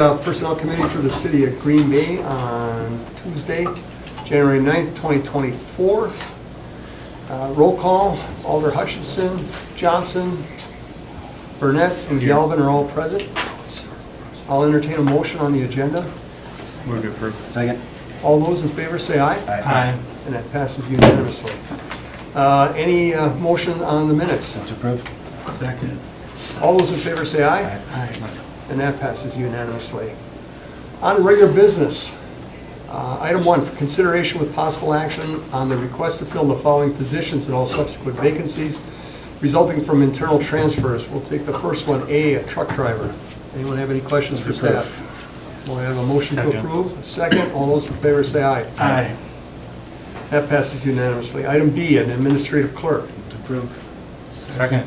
Personnel Committee for the City of Green Bay on Tuesday, January 9th, 2024. Roll call, Alder Hutchinson, Johnson, Burnett, and Galvin are all present. I'll entertain a motion on the agenda. Move to approve. Second. All those in favor say aye. Aye. And that passes unanimously. Any motion on the minutes? To approve. Second. All those in favor say aye. Aye. And that passes unanimously. On to regular business. Item 1, for consideration with possible action on the request to fill the following positions and all subsequent vacancies resulting from internal transfers. We'll take the first one, a truck driver. Anyone have any questions for staff? We'll have a motion to Second. approve. A second. All those in favor say aye. Aye. That passes unanimously. Item B, an administrative clerk. To approve. Second.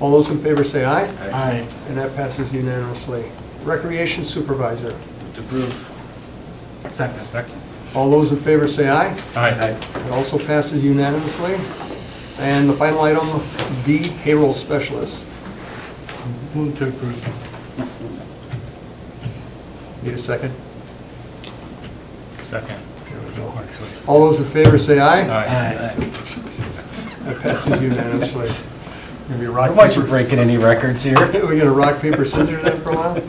All those in favor say aye. Aye. And that passes unanimously. Recreation supervisor. To approve. Second. All those in favor say aye. Aye. It also passes unanimously. And the final item, D, payroll specialist. Move to approve. Need a second? Second. All those in favor say aye. Aye. That passes unanimously. Gonna be a rock, How about you paper- breaking any records here? We're gonna rock, paper, scissors that for a while?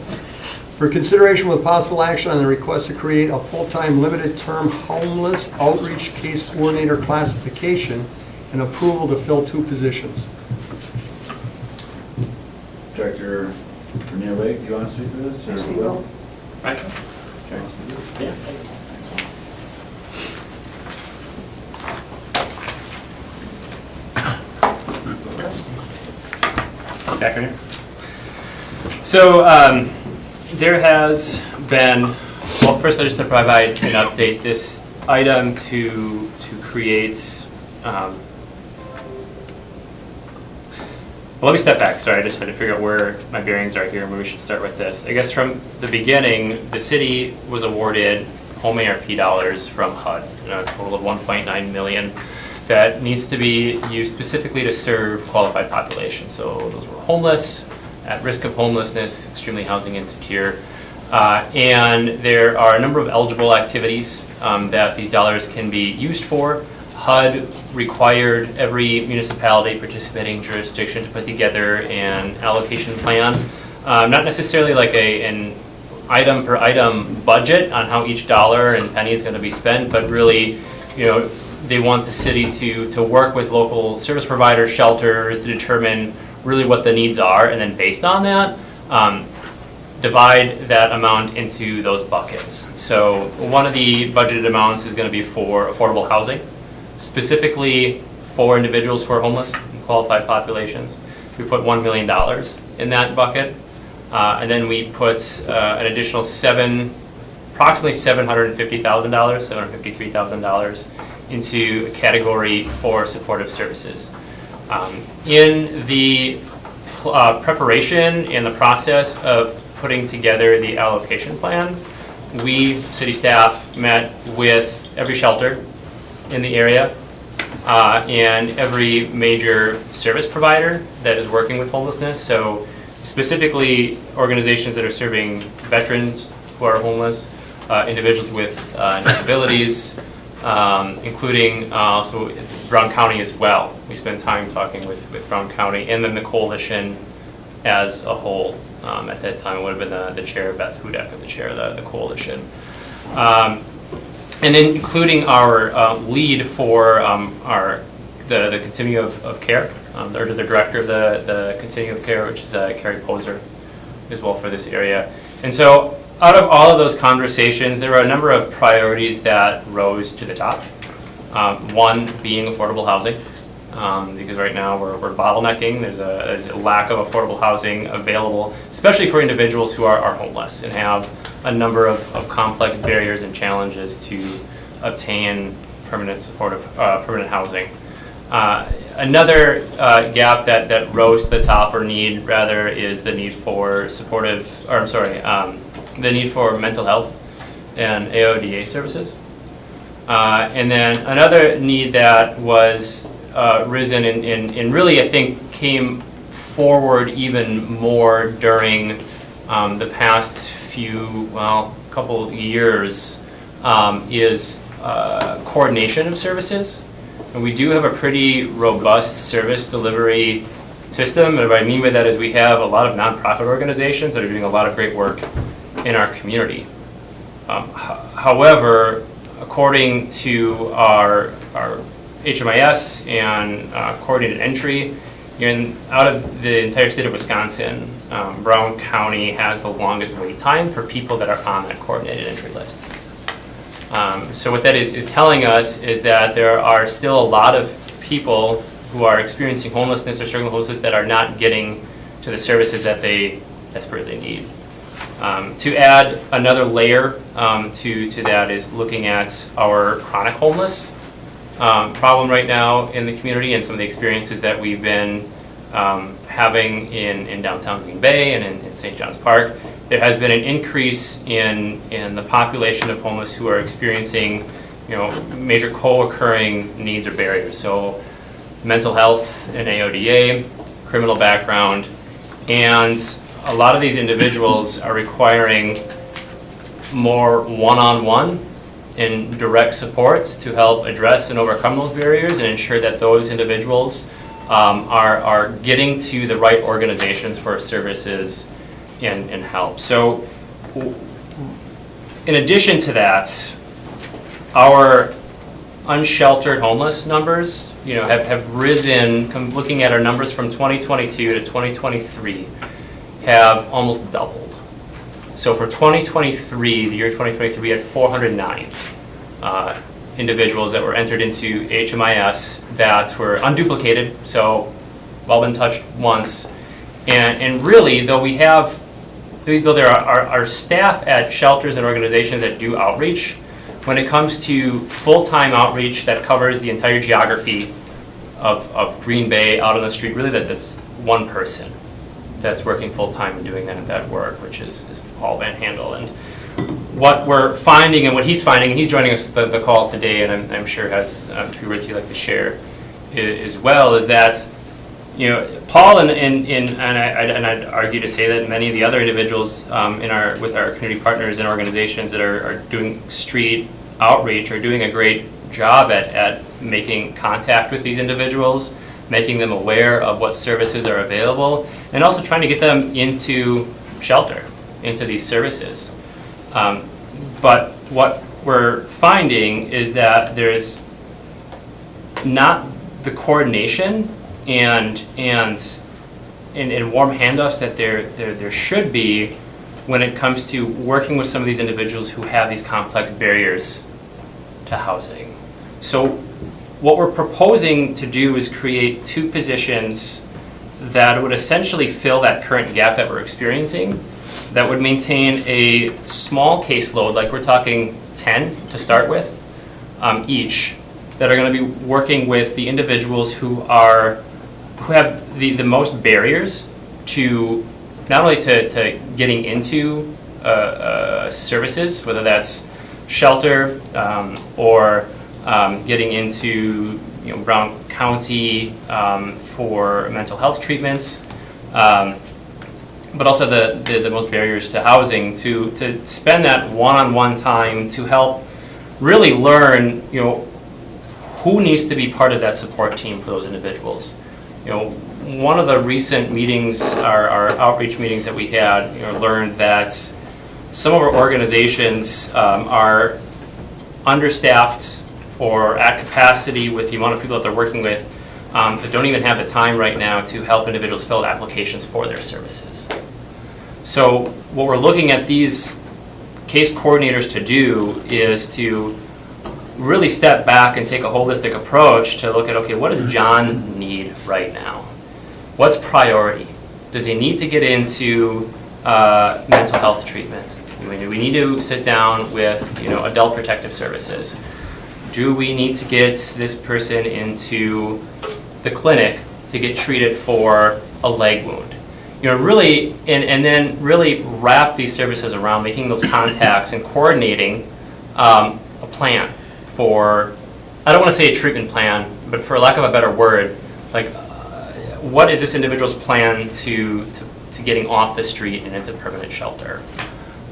For consideration with possible action on the request to create a full-time limited-term homeless outreach case coordinator classification and approval to fill 2 positions. Director Vernier Lake, do you want to speak to this? Yes, we will. Aye. Yeah. Back in here. So there has been, well, first just to provide an update, this item to create, well, let me step back, sorry, I just had to figure out where my bearings are here and where we should start with this. I guess from the beginning, the city was awarded home ARP dollars from HUD, a total of 1.9 million that needs to be used specifically to serve qualified populations. So those were homeless, at risk of homelessness, extremely housing insecure. And there are a number of eligible activities that these dollars can be used for. HUD required every municipality participating jurisdiction to put together an allocation plan. Not necessarily like an item per item budget on how each dollar and penny is going to be spent, but really, you know, they want the city to work with local service providers, shelters, to determine really what the needs are, and then based on that, divide that amount into those buckets. So one of the budgeted amounts is going to be for affordable housing, specifically for individuals who are homeless and qualified populations. We put $1 million in that bucket, and then we put an additional approximately $750,000, $753,000 into a category for supportive services. In the preparation and the process of putting together the allocation plan, we, city staff, met with every shelter in the area and every major service provider that is working with homelessness. So specifically organizations that are serving veterans who are homeless, individuals with disabilities, including also Brown County as well. We spent time talking with Brown County and then the coalition as a whole. At that time, it would have been the chair, Beth Hudak, the chair of the coalition. And then including our lead for the continuum of care, or the director of the continuum of care, which is Carrie Poser, as well for this area. And so out of all of those conversations, there were a number of priorities that rose to the top. One being affordable housing, because right now we're bottlenecking. There's a lack of affordable housing available, especially for individuals who are homeless and have a number of complex barriers and challenges to obtain permanent supportive permanent housing. Another gap that rose to the top, or need rather, is the need for the need for mental health and AODA services. And then another need that was risen and really, I think, came forward even more during the past couple years is coordination of services. And we do have a pretty robust service delivery system. And what I mean by that is we have a lot of nonprofit organizations that are doing a lot of great work in our community. However, according to our HMIS and coordinated entry, out of the entire state of Wisconsin, Brown County has the longest wait time for people that are on that coordinated entry list. So what that is telling us is that there are still a lot of people who are experiencing homelessness or struggling with homelessness that are not getting to the services that they desperately need. To add another layer to that is looking at our chronic homeless problem right now in the community and some of the experiences that we've been having in downtown Green Bay and in St. John's Park. There has been an increase in the population of homeless who are experiencing, major co-occurring needs or barriers. So mental health and AODA, criminal background, and a lot of these individuals are requiring more one-on-one and direct supports to help address and overcome those barriers and ensure that those individuals are getting to the right organizations for services and help. So in addition to that, our unsheltered homeless numbers, have risen. Looking at our numbers from 2022 to 2023, have almost doubled. So for 2023, the year 2023, we had 409 individuals that were entered into HMIS that were unduplicated, so all been touched once. And really, though there are staff at shelters and organizations that do outreach, when it comes to full-time outreach that covers the entire geography of Green Bay out on the street, really that's one person that's working full-time and doing that work, which is Paul Van Handel. And what we're finding and what he's finding, and he's joining us the call today, and I'm sure has a few words he'd like to share as well, is that Paul and I'd argue to say that many of the other individuals with our community partners and organizations that are doing street outreach are doing a great job at making contact with these individuals, making them aware of what services are available, and also trying to get them into shelter, into these services. But what we're finding is that there's not the coordination and warm handoffs that there should be when it comes to working with some of these individuals who have these complex barriers to housing. So what we're proposing to do is create 2 positions that would essentially fill that current gap that we're experiencing, that would maintain a small caseload, like we're talking 10 to start with, each, that are going to be working with the individuals who have the most barriers to not only to getting into services, whether that's shelter or getting into Brown County for mental health treatments, but also the most barriers to housing, to spend that one-on-one time to help really learn who needs to be part of that support team for those individuals. One of the recent meetings, our outreach meetings that we had, learned that some of our organizations are understaffed or at capacity with the amount of people that they're working with, that don't even have the time right now to help individuals fill out applications for their services. So what we're looking at these case coordinators to do is to really step back and take a holistic approach to look at, okay, what does John need right now? What's priority? Does he need to get into mental health treatments? Do we need to sit down with adult protective services? Do we need to get this person into the clinic to get treated for a leg wound? Really, and then really wrap these services around making those contacts and coordinating a plan for, I don't want to say a treatment plan, but for lack of a better word, like what is this individual's plan to getting off the street and into permanent shelter?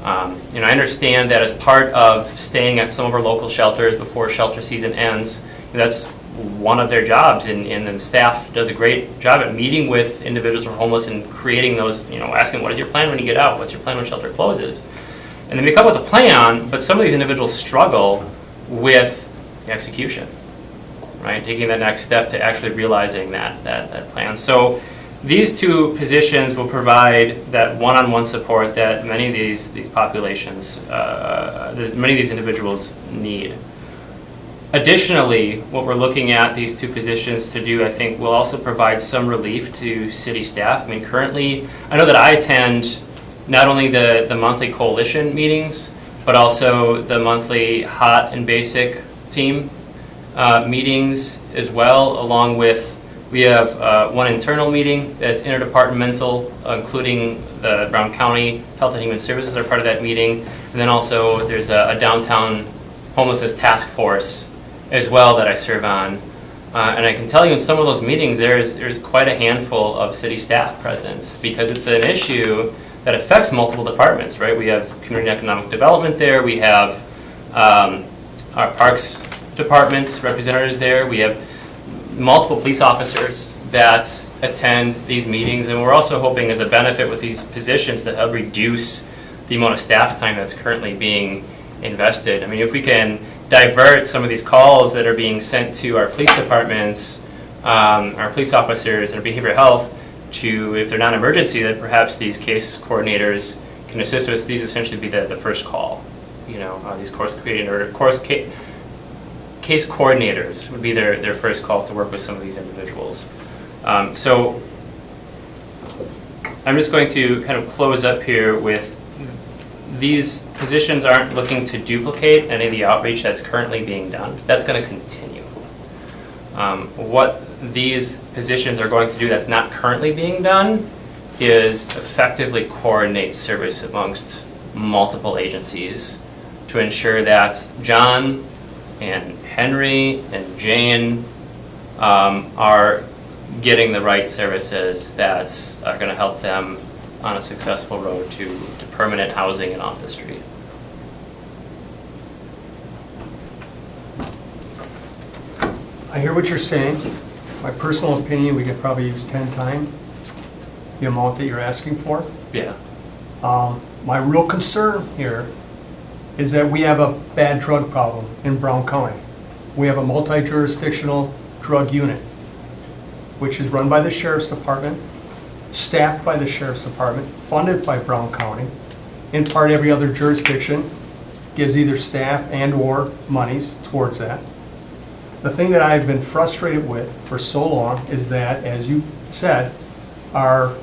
I understand that as part of staying at some of our local shelters before shelter season ends, that's one of their jobs, and the staff does a great job at meeting with individuals who are homeless and creating those, asking, what is your plan when you get out? What's your plan when shelter closes? And then we come up with a plan, but some of these individuals struggle with the execution, right? Taking the next step to actually realizing that plan. So these two positions will provide that one-on-one support that many of these populations, that many of these individuals need. Additionally, what we're looking at these two positions to do, I think, will also provide some relief to city staff. I mean, currently, I know that I attend not only the monthly coalition meetings, but also the monthly hot and basic team meetings as well, along with, we have one internal meeting that's interdepartmental, including the Brown County Health and Human Services are part of that meeting. And then also there's a downtown homelessness task force as well that I serve on. And I can tell you in some of those meetings, there's quite a handful of city staff presence because it's an issue that affects multiple departments, right? We have community and economic development there. We have our parks departments representatives there. We have multiple police officers that attend these meetings, and we're also hoping as a benefit with these positions to help reduce the amount of staff time that's currently being invested. I mean, if we can divert some of these calls that are being sent to our police departments, our police officers and behavioral health to, if they're not emergency, that perhaps these case coordinators can assist us. These essentially be the first call. These case coordinators would be their first call to work with some of these individuals. So I'm just going to kind of close up here with these positions aren't looking to duplicate any of the outreach that's currently being done. That's going to continue. What these positions are going to do that's not currently being done is effectively coordinate service amongst multiple agencies to ensure that John and Henry and Jane are getting the right services that are going to help them on a successful road to permanent housing and off the street. I hear what you're saying. My personal opinion, we could probably use 10 times the amount that you're asking for. Yeah. My real concern here is that we have a bad drug problem in Brown County. We have a multi-jurisdictional drug unit, which is run by the Sheriff's Department, staffed by the Sheriff's Department, funded by Brown County. In part, every other jurisdiction gives either staff and or monies towards that. The thing that I've been frustrated with for so long is that, as you said, our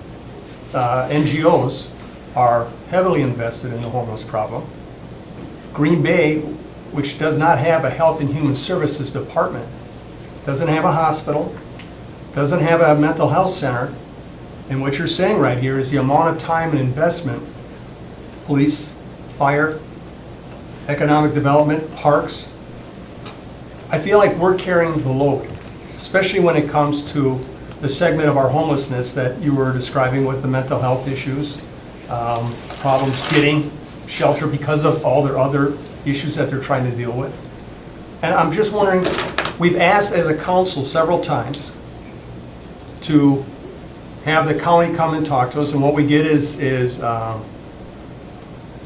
NGOs are heavily invested in the homeless problem. Green Bay, which does not have a Health and Human Services department, doesn't have a hospital, doesn't have a mental health center, and what you're saying right here is the amount of time and investment, police, fire, economic development, parks, I feel like we're carrying the load, especially when it comes to the segment of our homelessness that you were describing with the mental health issues, problems getting shelter because of all their other issues that they're trying to deal with. And I'm just wondering, we've asked as a council several times to have the county come and talk to us, and what we get is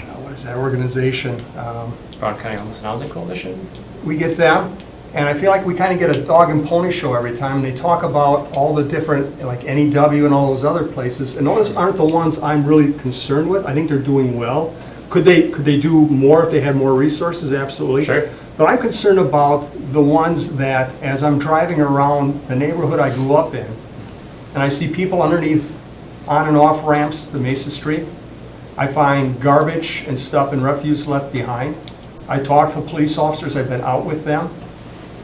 what is that organization? Brown County Homeless and Housing Coalition. We get them, and I feel like we kind of get a dog and pony show every time. They talk about all the different, like NEW and all those other places, and those aren't the ones I'm really concerned with. I think they're doing well. Could they do more if they had more resources? Absolutely. Sure. But I'm concerned about the ones that, as I'm driving around the neighborhood I grew up in, and I see people underneath on and off ramps to Mesa Street, I find garbage and stuff and refuse left behind. I talk to police officers, I've been out with them,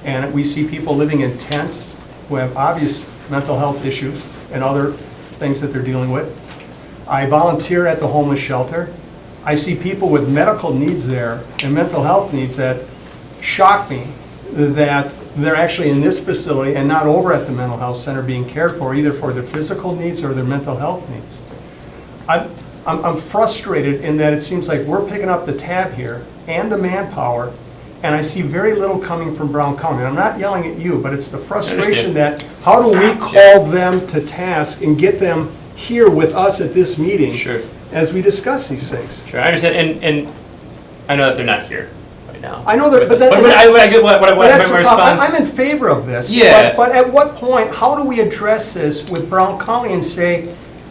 and we see people living in tents who have obvious mental health issues and other things that they're dealing with. I volunteer at the homeless shelter. I see people with medical needs there and mental health needs that shock me that they're actually in this facility and not over at the mental health center being cared for, either for their physical needs or their mental health needs. I'm frustrated in that it seems like we're picking up the tab here and the manpower, and I see very little coming from Brown County. And I'm not yelling at you, but it's the frustration that, how do we call them to task and get them here with us at this meeting? Sure. As we discuss these things. Sure, I understand, and I know that they're not here right now. I know that, with but us, that- I get what But that's my the problem. response. I'm in favor of this. Yeah. But at what point, how do we address this with Brown County and say,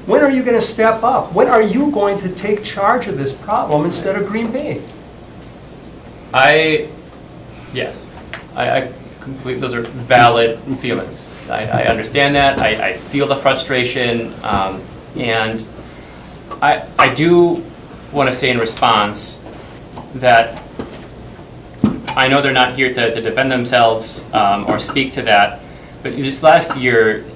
when are you going to step up? When are you going to take charge of this problem instead of Green Bay? Yes, I completely, those are valid feelings. I understand that, I feel the frustration, and I do want to say in response that I know they're not here to defend themselves or speak to that, but just last year,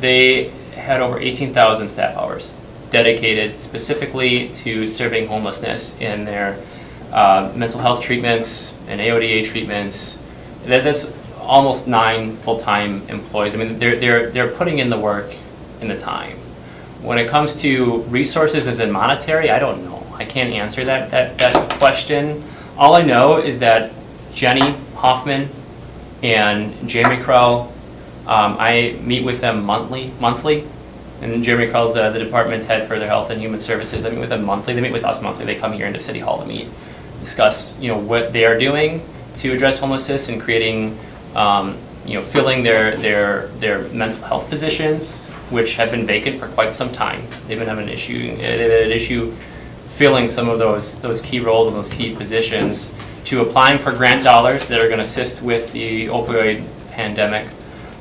they had over 18,000 staff hours dedicated specifically to serving homelessness in their mental health treatments and AODA treatments. That's almost 9 full-time employees. I mean, they're putting in the work and the time. When it comes to resources as in monetary, I don't know. I can't answer that question. All I know is that Jenny Hoffman and Jeremy Crow, I meet with them monthly, and Jeremy Crowell's the department head for their health and human services. I meet with them monthly. They meet with us monthly. They come here into City Hall to meet, discuss what they are doing to address homelessness and creating, filling their mental health positions, which have been vacant for quite some time. They've been having an issue filling some of those key roles and those key positions, to applying for grant dollars that are going to assist with the opioid pandemic.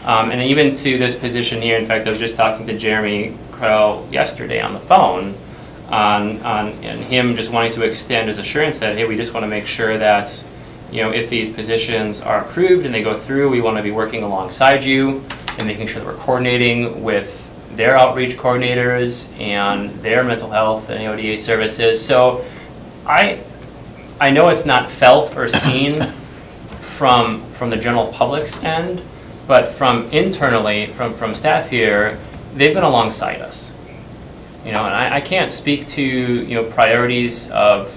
And even to this position here, in fact, I was just talking to Jeremy Crow yesterday on the phone and him just wanting to extend his assurance that, hey, we just want to make sure that, if these positions are approved and they go through, we want to be working alongside you and making sure that we're coordinating with their outreach coordinators and their mental health and AODA services. So I know it's not felt or seen from the general public's end, but from internally, from staff here, they've been alongside us. And I can't speak to priorities of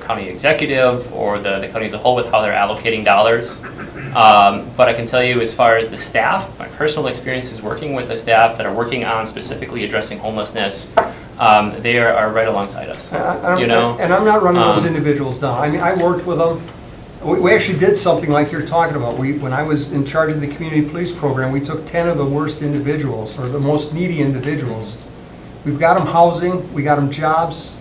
county executive or the county as a whole with how they're allocating dollars. But I can tell you, as far as the staff, my personal experience is working with the staff that are working on specifically addressing homelessness. They are right alongside us. And I'm not running those individuals down. I mean, I worked with them. We actually did something like you're talking about. When I was in charge of the community police program, we took 10 of the worst individuals, or the most needy individuals. We've got them housing, we got them jobs.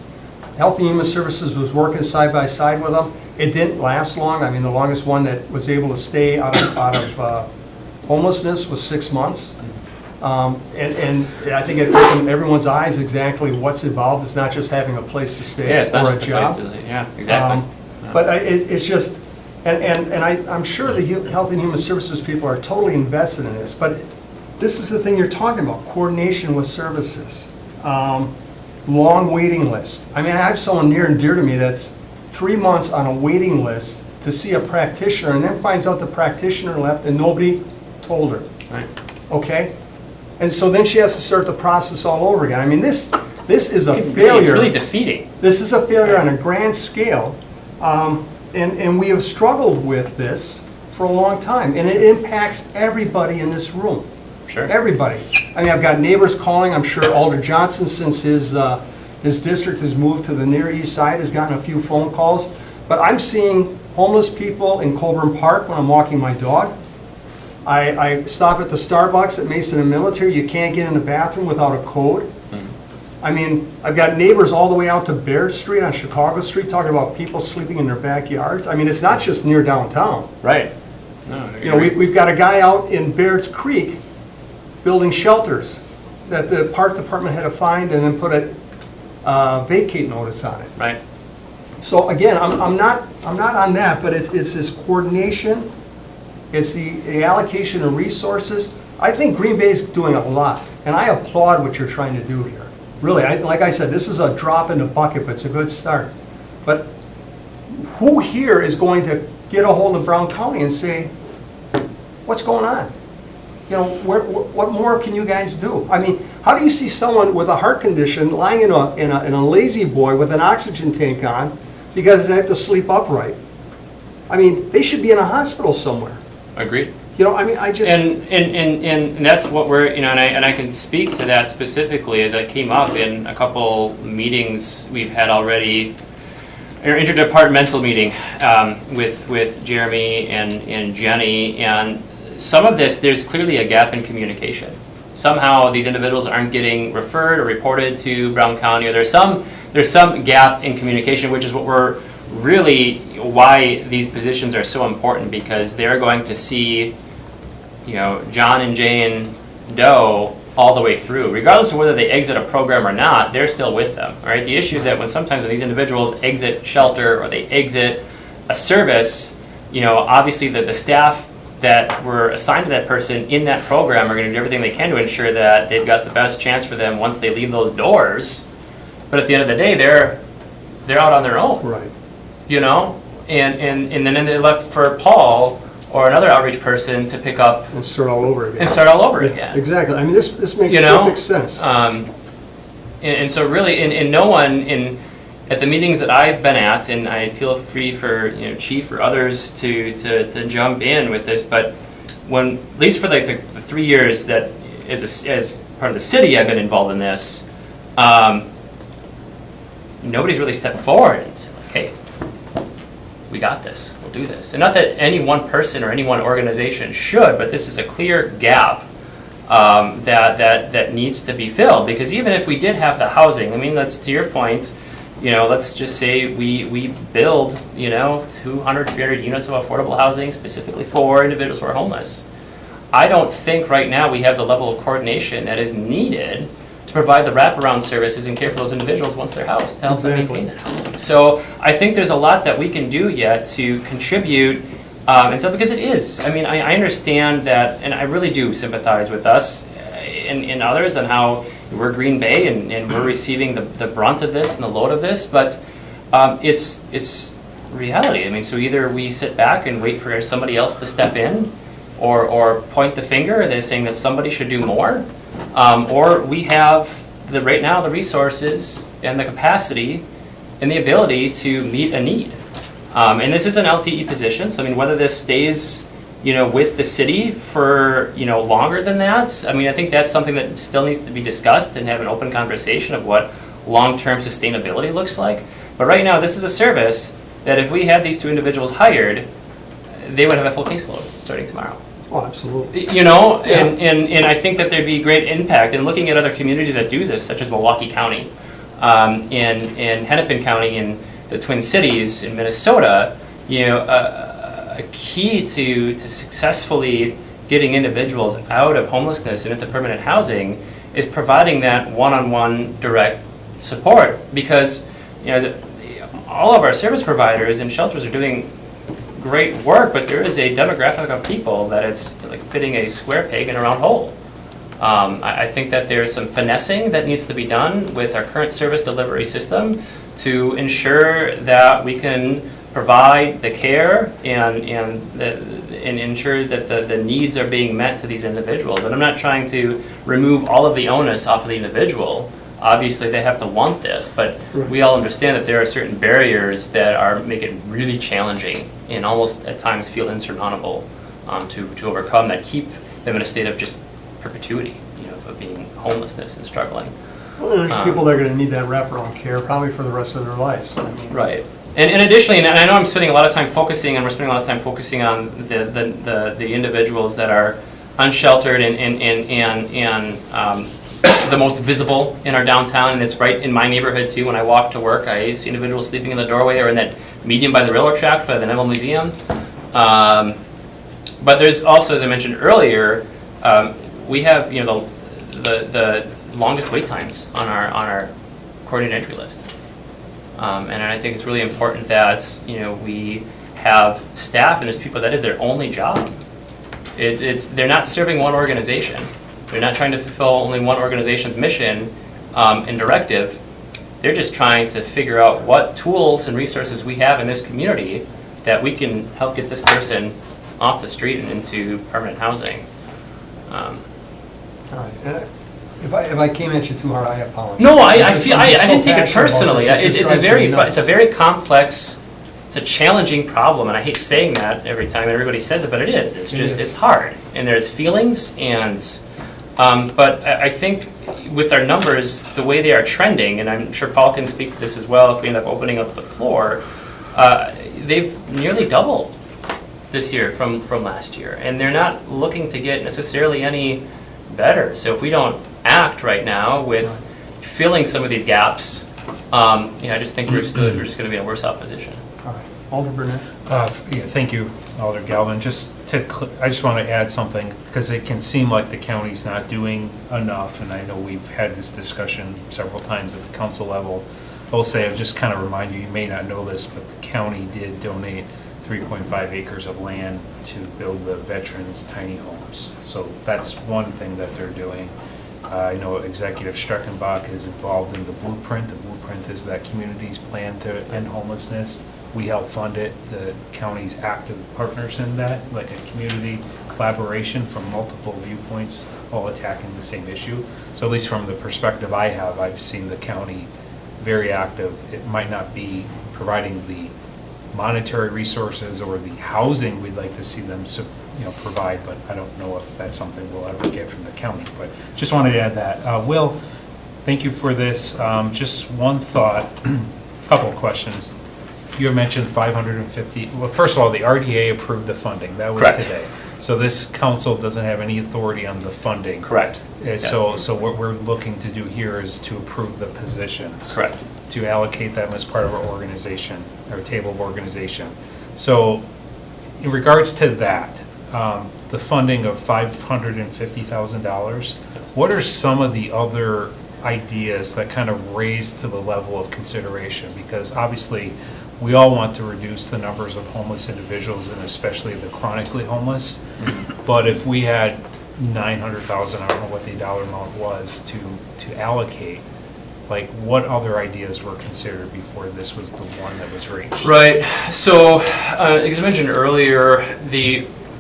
Health and Human Services was working side by side with them. It didn't last long. I mean, the longest one that was able to stay out of homelessness was 6 months. And I think it opened everyone's eyes exactly what's involved. It's not just having a place to stay Yeah, it's not or a just a job. place to, yeah, exactly. But it's just, and I'm sure the Health and Human Services people are totally invested in this, but this is the thing you're talking about, coordination with services. Long waiting list. I mean, I have someone near and dear to me that's 3 months on a waiting list to see a practitioner, and then finds out the practitioner left and nobody told her. Right. Okay? And so then she has to start the process all over again. I mean, this is a failure. It's really defeating. This is a failure on a grand scale, and we have struggled with this for a long time, and it impacts everybody in this room. Sure. Everybody. I mean, I've got neighbors calling. I'm sure Alder Johnson, since his district has moved to the Near East Side, has gotten a few phone calls. But I'm seeing homeless people in Colburn Park when I'm walking my dog. I stop at the Starbucks at Mason and Military. You can't get in the bathroom without a code. I mean, I've got neighbors all the way out to Baird Street on Chicago Street talking about people sleeping in their backyards. I mean, it's not just near downtown. Right. No, I You know, agree. we've got a guy out in Baird's Creek building shelters that the park department had to find and then put a vacate notice on it. Right. So again, I'm not on that, but it's this coordination, it's the allocation of resources. I think Green Bay's doing a lot, and I applaud what you're trying to do here. Really, like I said, this is a drop in the bucket, but it's a good start. But who here is going to get a hold of Brown County and say, what's going on? you know, what more can you guys do? I mean, how do you see someone with a heart condition lying in a lazy boy with an oxygen tank on because they have to sleep upright? I mean, they should be in a hospital somewhere. Agreed. You know, I mean, I just. And that's what we're, you know, and I can speak to that specifically as that came up in a couple meetings we've had already, or interdepartmental meeting with Jeremy and Jenny, and some of this, there's clearly a gap in communication. Somehow these individuals aren't getting referred or reported to Brown County, or there's some gap in communication, which is what we're really, why these positions are so important, because they're going to see, you know, John and Jane Doe all the way through. Regardless of whether they exit a program or not, they're still with them, right? The issue is that when these individuals exit shelter or they exit a service, you know, obviously the staff that were assigned to that person in that program are going to do everything they can to ensure that they've got the best chance for them once they leave those doors. But at the end of the day, they're out on their own. Right. You know, and then they're left for Paul or another outreach person to pick up And start all over again. and start all over again. Exactly. I mean, this makes You know, perfect sense. And so really, and no one at the meetings that I've been at, and I feel free for, you know, Chief or others to jump in with this, but when, at least for like the 3 years that as part of the city I've been involved in this, nobody's really stepped forward and said, like, hey, we got this, we'll do this. And not that any one person or any one organization should, but this is a clear gap that needs to be filled. Because even if we did have the housing, I mean, that's to your point, you know, let's just say we build, you know, 200, 300 units of affordable housing specifically for individuals who are homeless. I don't think right now we have the level of coordination that is needed to provide the wraparound services and care for those individuals once they're housed, to help them Exactly. maintain that housing. So I think there's a lot that we can do yet to contribute, and so because it is, I mean, I understand that, and I really do sympathize with us and others on how we're Green Bay and we're receiving the brunt of this and the load of this, but it's reality. I mean, so either we sit back and wait for somebody else to step in, or point the finger, they're saying that somebody should do more. Or we have right now the resources and the capacity and the ability to meet a need. And this is an LTE position, so I mean, whether this stays, you know, with the city for, you know, longer than that, I mean, I think that's something that still needs to be discussed and have an open conversation of what long-term sustainability looks like. But right now, this is a service that if we had these two individuals hired, they would have a full caseload starting tomorrow. Oh, absolutely. You know, Yeah. and I think that there'd be great impact in looking at other communities that do this, such as Milwaukee County, and Hennepin County in the Twin Cities in Minnesota. You know, a key to successfully getting individuals out of homelessness and into permanent housing is providing that one-on-one direct support, because, you know, all of our service providers and shelters are doing great work, but there is a demographic of people that it's like fitting a square peg in a round hole. I think that there's some finessing that needs to be done with our current service delivery system to ensure that we can provide the care and ensure that the needs are being met to these individuals. And I'm not trying to remove all of the onus off of the individual. Obviously, they have to want this, but we all understand that there are certain barriers that make it really challenging and almost at times feel insurmountable to overcome, that keep them in a state of just perpetuity, you know, of being homelessness and struggling. Well, there's people that are going to need that wraparound care probably for the rest of their lives. I mean, Right. And additionally, and I know I'm spending a lot of time focusing, and we're spending a lot of time focusing on the individuals that are unsheltered and the most visible in our downtown, and it's right in my neighborhood too. When I walk to work, I see individuals sleeping in the doorway or in that median by the railroad track by the Neville Museum. But there's also, as I mentioned earlier, we have, you know, the longest wait times on our coordinated entry list. And I think it's really important that, you know, we have staff and there's people that is their only job. They're not serving one organization. They're not trying to fulfill only one organization's mission and directive. They're just trying to figure out what tools and resources we have in this community that we can help get this person off the street and into permanent housing. All right. And if I came at you too hard, I apologize. No, I I'm feel, just I so didn't take it passionate about personally. this, It's just a drives very, me nuts. it's a very complex, it's a challenging problem, and I hate saying that every time everybody says it, but it is. It's It just, is. it's hard, and there's feelings, and, but I think with our numbers, the way they are trending, and I'm sure Paul can speak to this as well if we end up opening up the floor, they've nearly doubled this year from last year, and they're not looking to get necessarily any better. So if we don't act right now with filling some of these gaps, I just think we're just going to be in a worse off position. All right. Alder Burnett? Yeah, thank you, Alder Galvin. I just want to add something, because it can seem like the county's not doing enough, and I know we've had this discussion several times at the council level. I will say, I'll just kind of remind you, you may not know this, but the county did donate 3.5 acres of land to build the veterans' tiny homes. So that's one thing that they're doing. I know Executive Streckenbach is involved in the Blueprint. The Blueprint is that community's plan to end homelessness. We help fund it. The county's active partners in that, like a community collaboration from multiple viewpoints, all attacking the same issue. So at least from the perspective I have, I've seen the county very active. It might not be providing the monetary resources or the housing we'd like to see them provide, but I don't know if that's something we'll ever get from the county. But just wanted to add that. Will, thank you for this. Just one thought, a couple of questions. You had mentioned 550, well, first of all, the RDA approved the funding. That was Correct. today. So this council doesn't have any authority on the funding. Correct. So what we're looking to do here is to approve the positions. Correct. To allocate them as part of our organization, our table of organization. So in regards to that, the funding of $550,000, what are some of the other ideas that kind of raise to the level of consideration? Because obviously, we all want to reduce the numbers of homeless individuals, and especially the chronically homeless. But if we had 900,000, I don't know what the dollar amount was, to allocate, like, what other ideas were considered before this was the one that was reached? Right. So, as I mentioned earlier,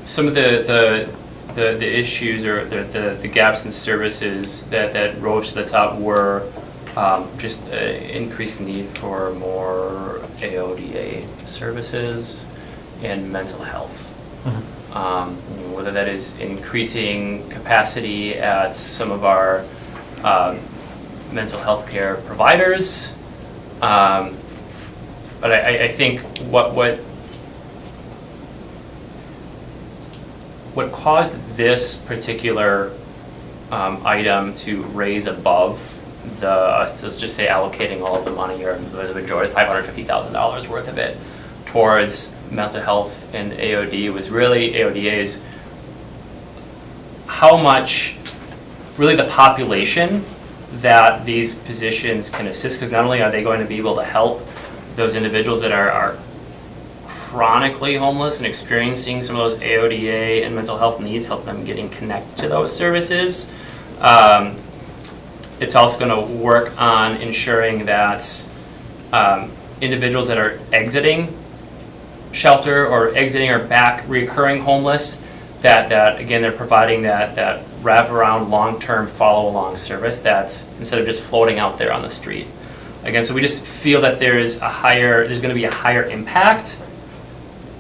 some of the issues or the gaps in services that rose to the top were just increased need for more AODA services and mental health. Whether that is increasing capacity at some of our mental health care providers. But I think what caused this particular item to raise above let's just say allocating all of the money or the majority, $550,000 worth of it towards mental health and AOD was really AODA's how much really the population that these positions can assist, because not only are they going to be able to help those individuals that are chronically homeless and experiencing some of those AODA and mental health needs, help them getting connected to those services. It's also going to work on ensuring that individuals that are exiting shelter or exiting or back recurring homeless, that again they're providing that wraparound long-term follow-along service that's instead of just floating out there on the street. Again, so we just feel that there's going to be a higher impact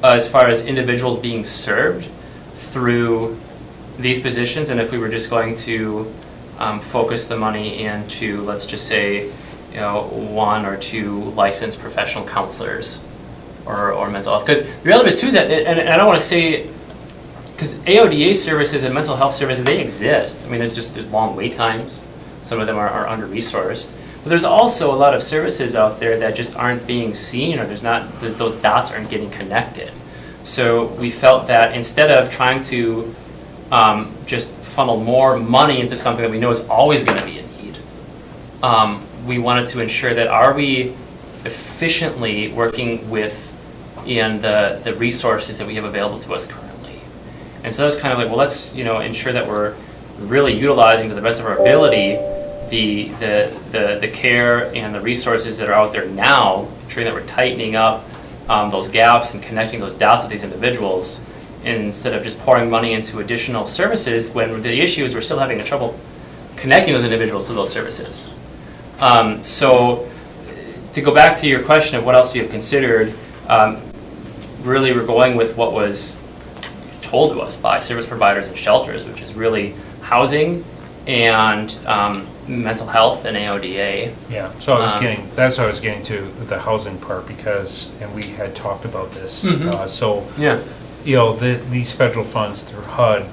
as far as individuals being served through these positions, and if we were just going to focus the money into, let's just say, one or two licensed professional counselors or mental health. Because the reality of it too is that, and I don't want to say, because AODA services and mental health services, they exist. I mean, there's long wait times. Some of them are under-resourced. But there's also a lot of services out there that just aren't being seen, or those dots aren't getting connected. So we felt that instead of trying to just funnel more money into something that we know is always going to be a need, we wanted to ensure that are we efficiently working within the resources that we have available to us currently. And so that was kind of like, well, let's ensure that we're really utilizing to the best of our ability the care and the resources that are out there now, ensuring that we're tightening up those gaps and connecting those dots with these individuals. instead of just pouring money into additional services, when the issue is we're still having trouble connecting those individuals to those services. So to go back to your question of what else you have considered, really we're going with what was told to us by service providers and shelters, which is really housing and mental health and AODA. Yeah, so that's what I was getting to, the housing part, because, and we had talked about this. So, Yeah. these federal funds through HUD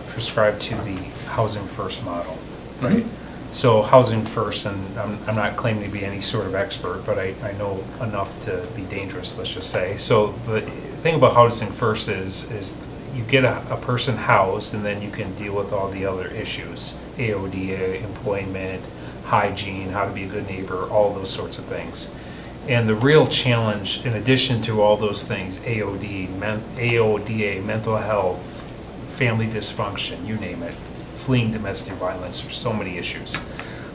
prescribe to the Housing First model, right? So Housing First, and I'm not claiming to be any sort of expert, but I know enough to be dangerous, let's just say. So the thing about Housing First is you get a person housed, and then you can deal with all the other issues, AODA, employment, hygiene, how to be a good neighbor, all those sorts of things. And the real challenge, in addition to all those things, AODA, mental health, family dysfunction, you name it, fleeing domestic violence, there's so many issues.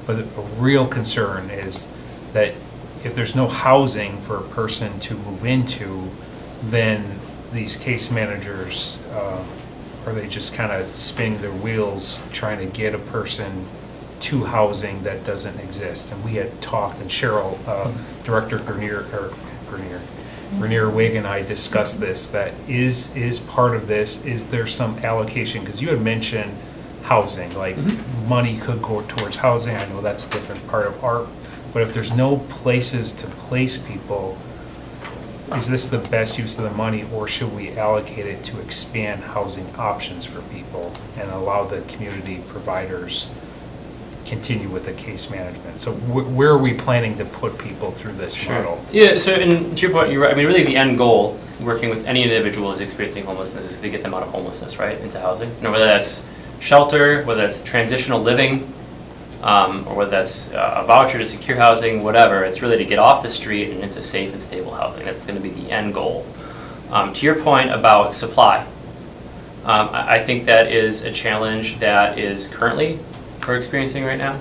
But a real concern is that if there's no housing for a person to move into, then these case managers, are they just kind of spinning their wheels trying to get a person to housing that doesn't exist? And we had talked, and Cheryl, Director Grenier Wig and I discussed this, that is part of this, is there some allocation? Because you had mentioned housing, like money could go towards housing. I know that's a different part of art, but if there's no places to place people, is this the best use of the money, or should we allocate it to expand housing options for people and allow the community providers continue with the case management? So where are we planning to put people through this model? Yeah, so and to your point, you're right. I mean, really the end goal, working with any individual who's experiencing homelessness, is to get them out of homelessness, right, into housing. Whether that's shelter, whether that's transitional living, or whether that's a voucher to secure housing, whatever. It's really to get off the street and into safe and stable housing. That's going to be the end goal. To your point about supply, I think that is a challenge that is currently we're experiencing right now.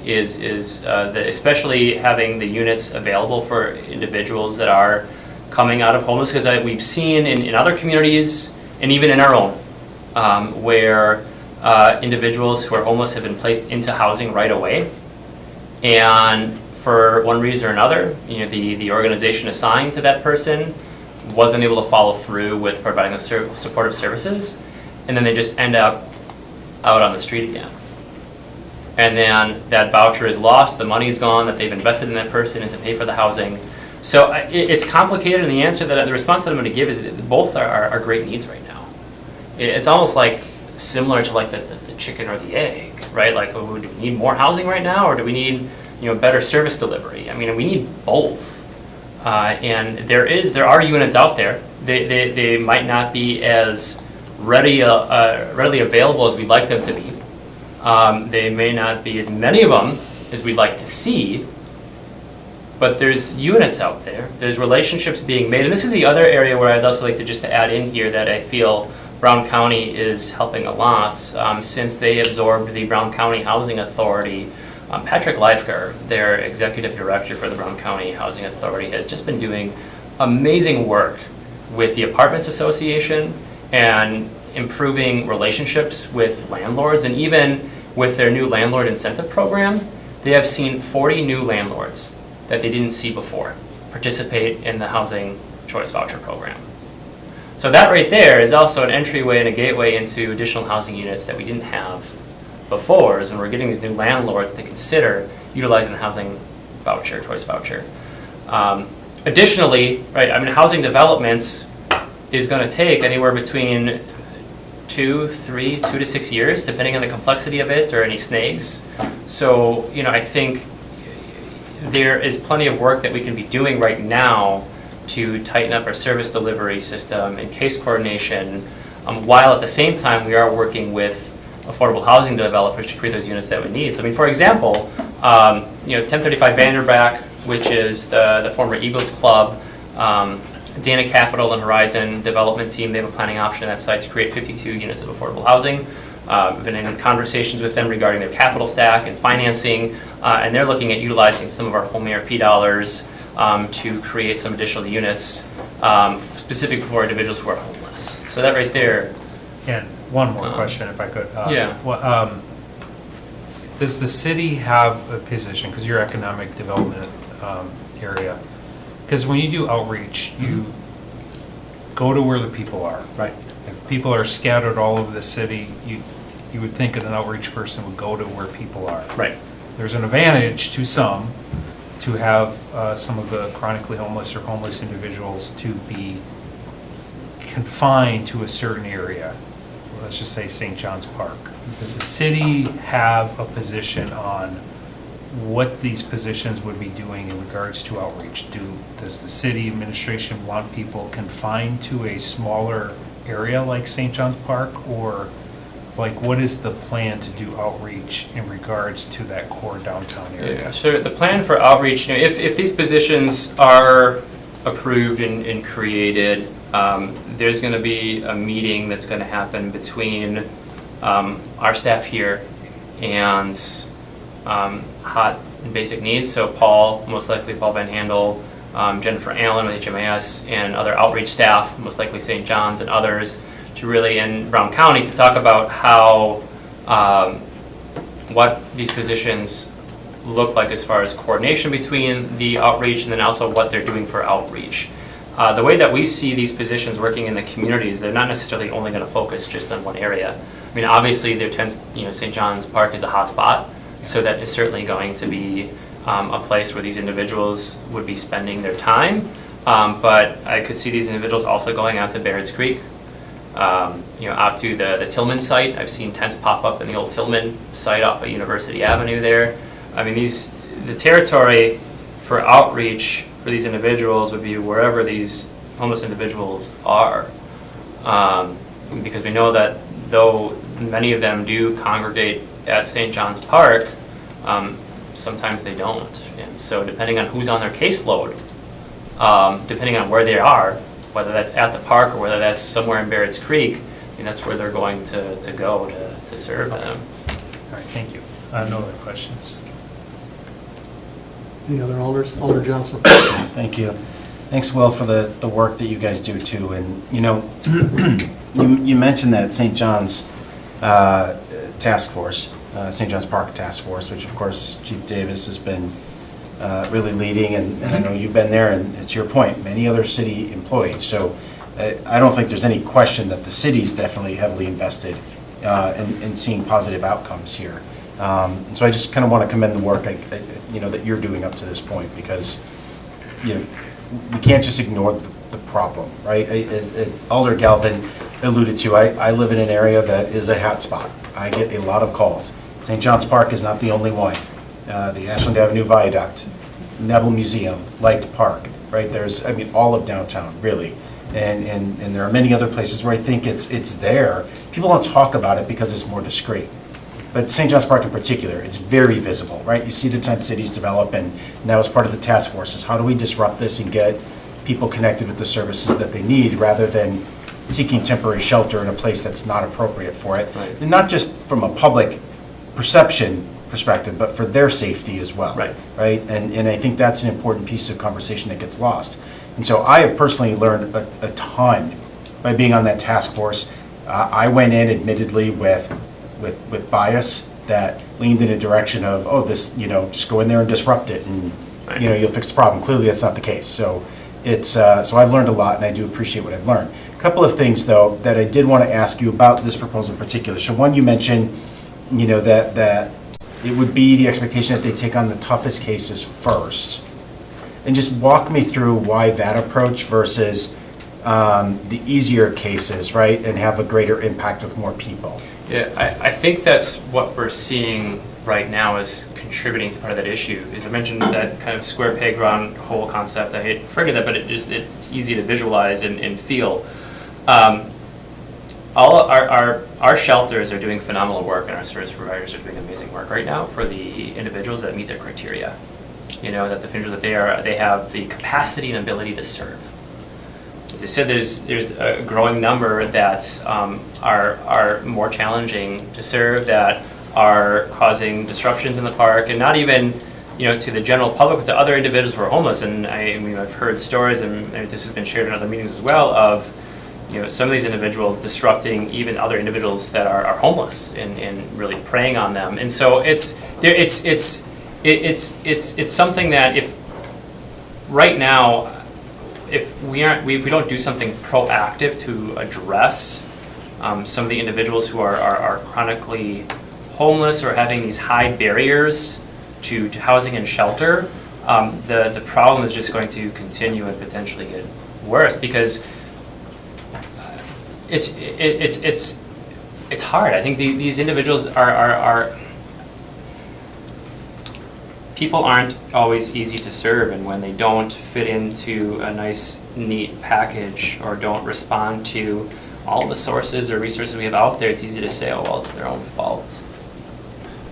Is that especially having the units available for individuals that are coming out of homeless, because we've seen in other communities and even in our own where individuals who are homeless have been placed into housing right away, and for one reason or another, the organization assigned to that person wasn't able to follow through with providing the supportive services, and then they just end up out on the street again. And then that voucher is lost, the money's gone that they've invested in that person and to pay for the housing. So it's complicated, and the response that I'm going to give is that both are great needs right now. It's almost like similar to like the chicken or the egg, right? Like, do we need more housing right now, or do we need better service delivery? I mean, we need both. And there are units out there. They might not be as readily available as we'd like them to be. They may not be as many of them as we'd like to see, but there's units out there. There's relationships being made. And this is the other area where I'd also like to add in here that I feel Brown County is helping a lot since they absorbed the Brown County Housing Authority. Patrick Leifger, their executive director for the Brown County Housing Authority, has just been doing amazing work with the Apartments Association and improving relationships with landlords, and even with their new landlord incentive program, they have seen 40 new landlords that they didn't see before participate in the Housing Choice Voucher Program. So that right there is also an entryway and a gateway into additional housing units that we didn't have before, is when we're getting these new landlords to consider utilizing the Housing Voucher, Choice Voucher. Additionally, right, I mean, housing developments is going to take anywhere between 2 to 6 years, depending on the complexity of it or any snags. So, I think there is plenty of work that we can be doing right now to tighten up our service delivery system and case coordination, while at the same time we are working with affordable housing developers to create those units that we need. So, I mean, for example, 1035 Vanderbrack, which is the former Eagles Club, Dana Capital and Horizon Development Team, they have a planning option at that site to create 52 units of affordable housing. We've been in conversations with them regarding their capital stack and financing, and they're looking at utilizing some of our home ARP dollars to create some additional units specific for individuals who are homeless. homeless. So that right there, And one more question, if I could. Yeah. Does the city have a position, because you're economic development area, because when you do outreach, you go to where the people are. right, If people are scattered all over the city, you would think that an outreach person would go to where people are. right, There's an advantage to some to have some of the chronically homeless or homeless individuals to be confined to a certain area. Let's just say St. John's Park. Does the city have a position on what these positions would be doing in regards to outreach? Does the city administration want people confined to a smaller area like St. John's Park? Or like, what is the plan to do outreach in regards to that core downtown area? yeah. So the plan for outreach, if these positions are approved and created, there's gonna be a meeting that's gonna happen between our staff here and hot and basic needs. So Paul, most likely Paul Van Handel, Jennifer Allen with HMIS, and other outreach staff, most likely St. John's and others, to really, in Brown County, to talk about how, what these positions look like as far as coordination between the outreach and then also what they're doing for outreach. The way that we see these positions working in the communities, they're not necessarily only going to focus just on one area. I mean, obviously, there tends, St. John's Park is a hot spot, so that is certainly going to be a place where these individuals would be spending their time. But I could see these individuals also going out to Barrett's Creek, out to the Tillman site. I've seen tents pop up in the old Tillman site off of University Avenue there. I mean, the territory for outreach for these individuals would be wherever these homeless individuals are. Because we know that though many of them do congregate at St. John's Park, sometimes they don't. And so depending on who's on their caseload, depending on where they are, whether that's at the park or whether that's somewhere in Barrett's Creek, that's where they're going to go to serve them. All right, thank you. No other questions? Any other alders? Alder Johnson. Thank you. Thanks, Will, for the work that you guys do too. And, you mentioned that St. John's task force, St. John's Park Task Force, which of course Chief Davis has been really leading, and I know you've been there, and it's your point, many other city employees. So I don't think there's any question that the city's definitely heavily invested in seeing positive outcomes here. So I just kind of want to commend the work that you're doing up to this point, because we can't just ignore the problem, right? As Alder Galvin alluded to, I live in an area that is a hot spot. I get a lot of calls. St. John's Park is not the only one. The Ashland Avenue Viaduct, Neville Museum, Light Park, right? There's, all of downtown, really. And there are many other places where I think it's there. People don't talk about it because it's more discreet. But St. John's Park in particular, it's very visible, right? You see the tent cities develop, and that was part of the task force, is how do we disrupt this and get people connected with the services that they need, rather than seeking temporary shelter in a place that's not appropriate for it. Right. And not just from a public perception perspective, but for their safety as well. Right. Right? And I think that's an important piece of conversation that gets lost. And so I have personally learned a ton by being on that task force. I went in admittedly with bias that leaned in a direction of, just go in there and disrupt it, and Right. You'll fix the problem. Clearly that's not the case. So it's so I've learned a lot, and I do appreciate what I've learned. A couple of things though that I did want to ask you about this proposal in particular. So one, you mentioned that it would be the expectation that they take on the toughest cases first. And just walk me through why that approach versus the easier cases, right, and have a greater impact with more people. Yeah, I think that's what we're seeing right now is contributing to part of that issue. As I mentioned, that kind of square peg round hole concept. I hate to forget that, but it's easy to visualize and feel. All our shelters are doing phenomenal work, and our service providers are doing amazing work right now for the individuals that meet their criteria. That the individuals that they have the capacity and ability to serve. As I said, there's a growing number that are more challenging to serve, that are causing disruptions in the park, and not even to the general public, but to other individuals who are homeless. And I've heard stories, and this has been shared in other meetings as well, of some of these individuals disrupting even other individuals that are homeless and really preying on them. And so it's something that if right now, if we don't do something proactive to address some of the individuals who are chronically homeless or having these high barriers to housing and shelter, the problem is just going to continue and potentially get worse, because it's hard. I think these individuals are people aren't always easy to serve, and when they don't fit into a nice, neat package or don't respond to all the sources or resources we have out there, it's easy to say, oh, well, it's their own fault.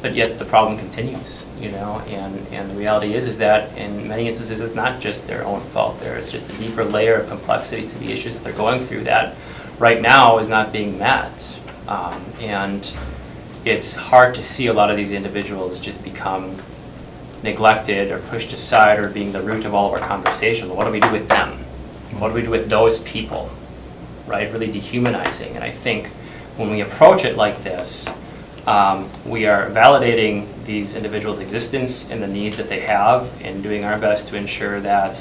But yet the problem continues, and the reality is that in many instances it's not just their own fault. There is just a deeper layer of complexity to the issues that they're going through that right now is not being met. And it's hard to see a lot of these individuals just become neglected or pushed aside or being the root of all of our conversations. What do we do with them? What do we do with those people? Right? Really dehumanizing. And I think when we approach it like this, we are validating these individuals' existence and the needs that they have, and doing our best to ensure that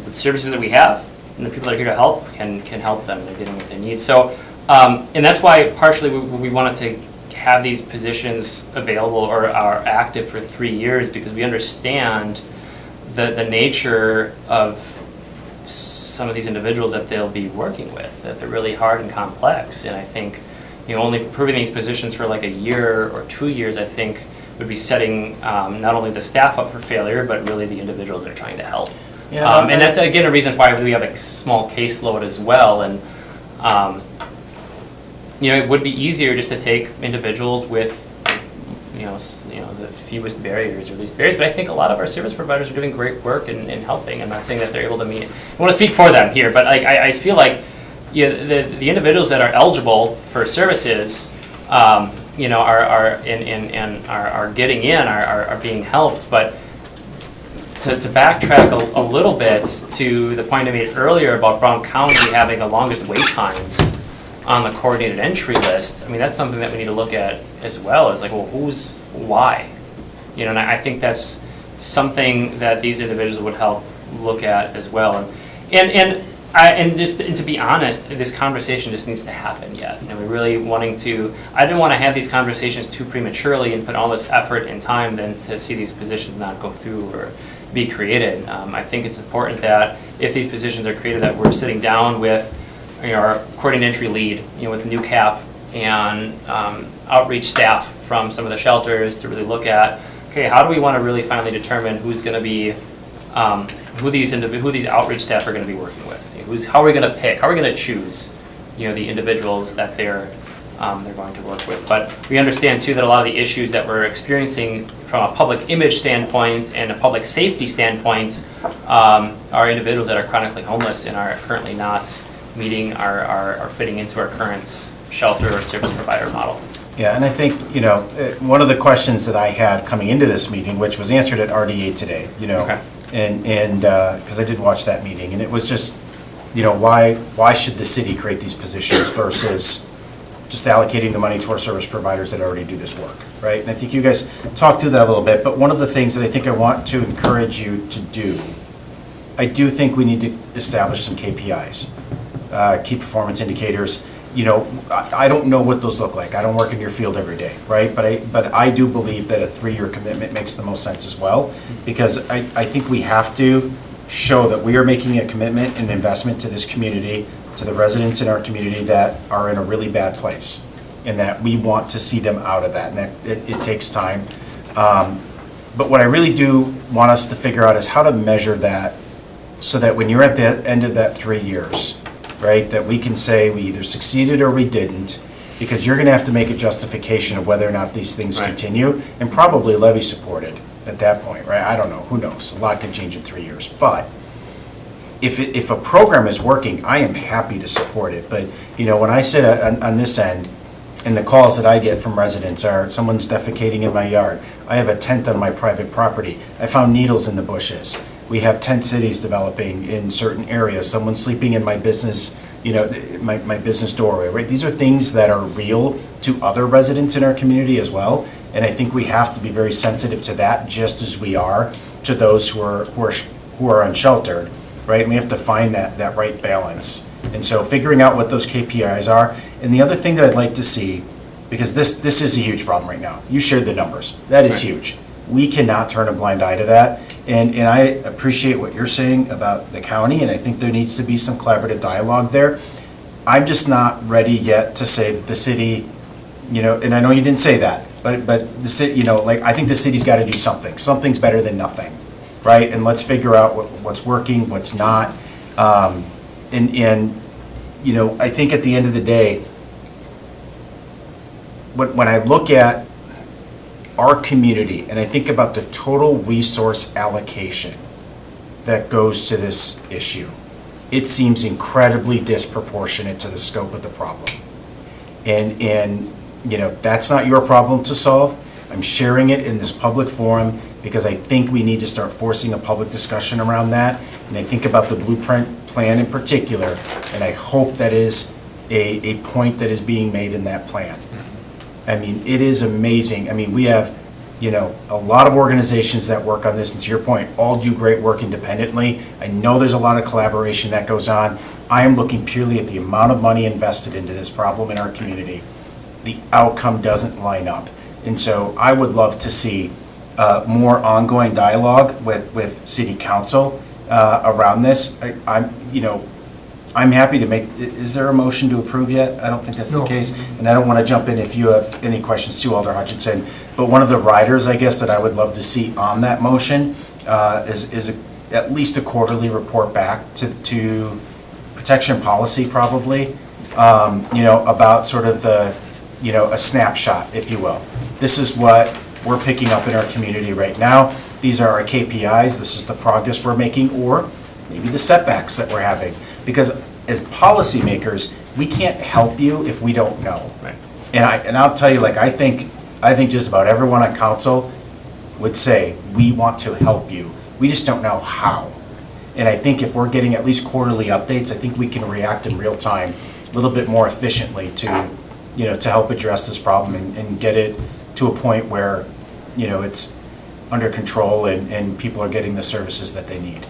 the services that we have and the people that are here to help can help them in getting what they need. So, and that's why partially we wanted to have these positions available or are active for 3 years, because we understand the nature of some of these individuals that they'll be working with, that they're really hard and complex. And I think only approving these positions for like a year or 2 years, I think, would be setting not only the staff up for failure, but really the individuals they're trying to help. Yeah, And that's, again, a reason why we have a small caseload as well. And, it would be easier just to take individuals with, the fewest barriers or least barriers. But I think a lot of our service providers are doing great work in helping. I'm not saying that they're able to meet. I want to speak for them here, but I feel like the individuals that are eligible for services, are getting in, are being helped. But to backtrack a little bit to the point I made earlier about Brown County having the longest wait times on the coordinated entry list, I mean, that's something that we need to look at as well, is like, well, why? And I think that's something that these individuals would help look at as well. And to be honest, this conversation just needs to happen yet. We're really wanting to, I didn't want to have these conversations too prematurely and put all this effort and time then to see these positions not go through or be created. I think it's important that if these positions are created, that we're sitting down with our coordinated entry lead, with NewCap and outreach staff from some of the shelters to really look at, okay, how do we want to really finally determine who's going to be, who these outreach staff are going to be working with? How are we going to pick? How are we going to choose, the individuals that they're going to work with? But we understand too that a lot of the issues that we're experiencing from a public image standpoint and a public safety standpoint are individuals that are chronically homeless and are currently not meeting our fitting into our current shelter or service provider model. Yeah, and I think, one of the questions that I had coming into this meeting, which was answered at RDA today, Okay. and because I did watch that meeting, and it was just, why should the city create these positions versus just allocating the money to our service providers that already do this work, right? And I think you guys talked through that a little bit, but one of the things that I think I want to encourage you to do, I do think we need to establish some KPIs, key performance indicators. I don't know what those look like. I don't work in your field every day, right? But I do believe that a 3-year commitment makes the most sense as well, because I think we have to show that we are making a commitment and investment to this community, to the residents in our community that are in a really bad place, and that we want to see them out of that, and that it takes time. But what I really do want us to figure out is how to measure that so that when you're at the end of that 3 years, right, that we can say we either succeeded or we didn't, because you're going to have to make a justification of whether or not these things Right. continue, and probably levy supported at that point, right? I don't know, who knows? A lot can change in 3 years, but if a program is working, I am happy to support it. But, when I sit on this end, and the calls that I get from residents are, someone's defecating in my yard, I have a tent on my private property, I found needles in the bushes. We have tent cities developing in certain areas, someone sleeping in my business, my business doorway, right? These are things that are real to other residents in our community as well. And I think we have to be very sensitive to that, just as we are to those who are unsheltered, right? And we have to find that right balance. And so figuring out what those KPIs are. And the other thing that I'd like to see, because this is a huge problem right now. You shared the numbers. That is huge. We cannot turn a blind eye to that. And I appreciate what you're saying about the county, and I think there needs to be some collaborative dialogue there. I'm just not ready yet to say that the city, and I know you didn't say that, but the city, I think the city's got to do something. Something's better than nothing, right? And let's figure out what's working, what's not. I think at the end of the day, when I look at our community and I think about the total resource allocation that goes to this issue, it seems incredibly disproportionate to the scope of the problem. And that's not your problem to solve. I'm sharing it in this public forum because I think we need to start forcing a public discussion around that. And I think about the blueprint plan in particular, and I hope that is a point that is being made in that plan. I mean, it is amazing. I mean, we have, a lot of organizations that work on this, and to your point, all do great work independently. I know there's a lot of collaboration that goes on. I am looking purely at the amount of money invested into this problem in our community. The outcome doesn't line up. And so I would love to see more ongoing dialogue with city council around this. I'm happy to make, is there a motion to approve yet? I don't think that's the No. case. And I don't want to jump in if you have any questions too, Alder Hutchinson. But one of the riders, I guess, that I would love to see on that motion is at least a quarterly report back to protection policy probably, about sort of the, a snapshot, if you will. This is what we're picking up in our community right now. These are our KPIs. This is the progress we're making, or maybe the setbacks that we're having. Because as policymakers, we can't help you if we don't know. Right. And I'll tell you, I think just about everyone on council would say, we want to help you. We just don't know how. And I think if we're getting at least quarterly updates, I think we can react in real time a little bit more efficiently to help address this problem and get it to a point where, it's under control and people are getting the services that they need.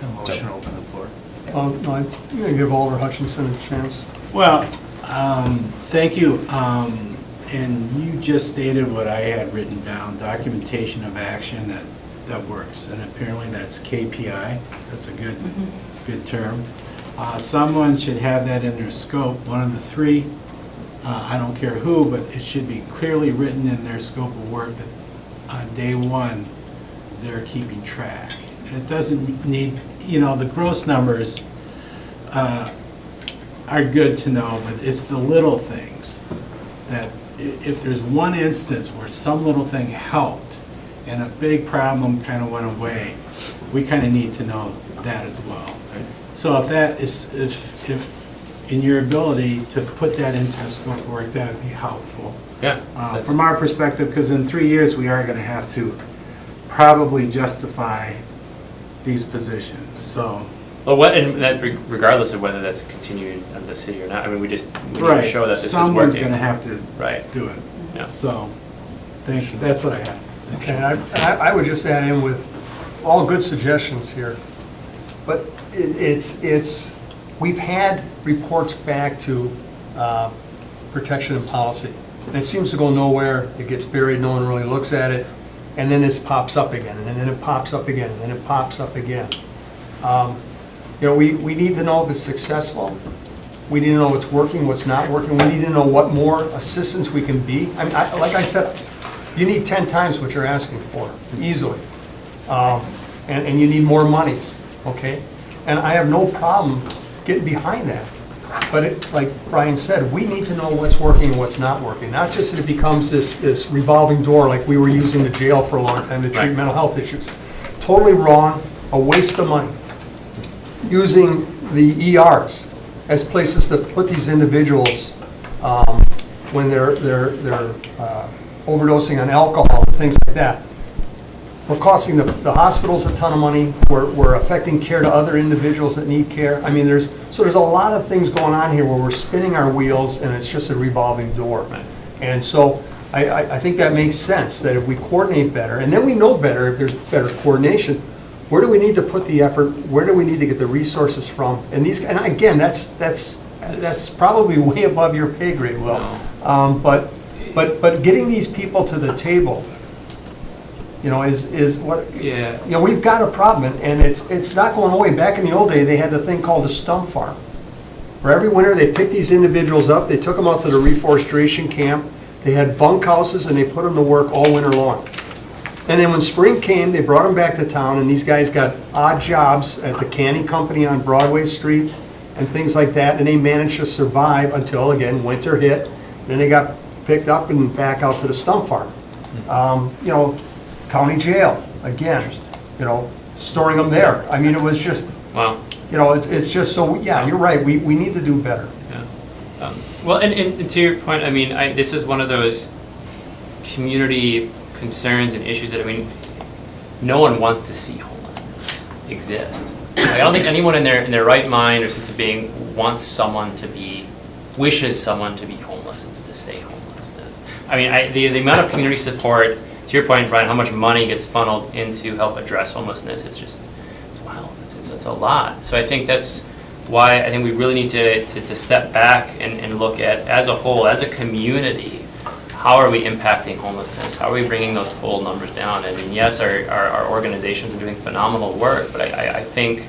A motion to open the floor. No, I'm going to give Alder Hutchinson a chance. Well, thank you. And you just stated what I had written down, documentation of action that works. And apparently that's KPI. That's a good term. Someone should have that in their scope, one of the three. I don't care who, but it should be clearly written in their scope of work that on day one, they're keeping track. And it doesn't need, the gross numbers are good to know, but it's the little things that if there's one instance where some little thing helped and a big problem kind of went away, we kind of need to know that as well. So if that is, if in your ability to put that into the scope of work, that would be helpful. Yeah. From our perspective, because in 3 years, we are going to have to probably justify these positions, so. Well, and that regardless of whether that's continued under the city or not, I mean, we need to Right. show that this is Someone's working. going to have to Right. do it. Yeah. So, thank you, that's what I have. Okay, and I would just add in with all good suggestions here, but we've had reports back to protection and policy, and it seems to go nowhere, it gets buried, no one really looks at it, and then this pops up again, and then it pops up again, and then it pops up again. We need to know if it's successful, we need to know what's working, what's not working, we need to know what more assistance we can be. I mean, like I said, you need 10 times what you're asking for, easily. And you need more monies, okay? And I have no problem getting behind that. But like Brian said, we need to know what's working and what's not working. Not just that it becomes this revolving door like we were using the jail for a long time to treat Right. mental health issues. Totally wrong, a waste of money. Using the ERs as places to put these individuals when they're overdosing on alcohol and things like that. we're costing the hospitals a ton of money, we're affecting care to other individuals that need care. I mean, there's a lot of things going on here where we're spinning our wheels and it's just a revolving door. Right. And so I think that makes sense, that if we coordinate better, and then we know better if there's better coordination, where do we need to put the effort, where do we need to get the resources from? And again, that's probably way above your pay grade, Will. But getting these people to the table, is what, Yeah. we've got a problem, and it's not going away. Back in the old day, they had the thing called a stump farm. For every winter, they picked these individuals up, they took them out to the reforestation camp, they had bunkhouses, and they put them to work all winter long. And then when spring came, they brought them back to town, and these guys got odd jobs at the canning company on Broadway Street and things like that, and they managed to survive until, again, winter hit. Then they got picked up and back out to the stump farm. County jail, again, storing them there. I mean, it was just, Wow. it's just so, yeah, you're right, we need to do better. Yeah. Well, and to your point, I mean, this is one of those community concerns and issues that, I mean, no one wants to see homelessness exist. Like, I don't think anyone in their right mind or sense of being wishes someone to be homeless and to stay homeless. I mean, the amount of community support, to your point, Brian, how much money gets funneled into help address homelessness, it's wild. It's a lot. So I think that's why I think we really need to step back and look at, as a whole, as a community, how are we impacting homelessness? How are we bringing those total numbers down? I mean, yes, our organizations are doing phenomenal work, but I think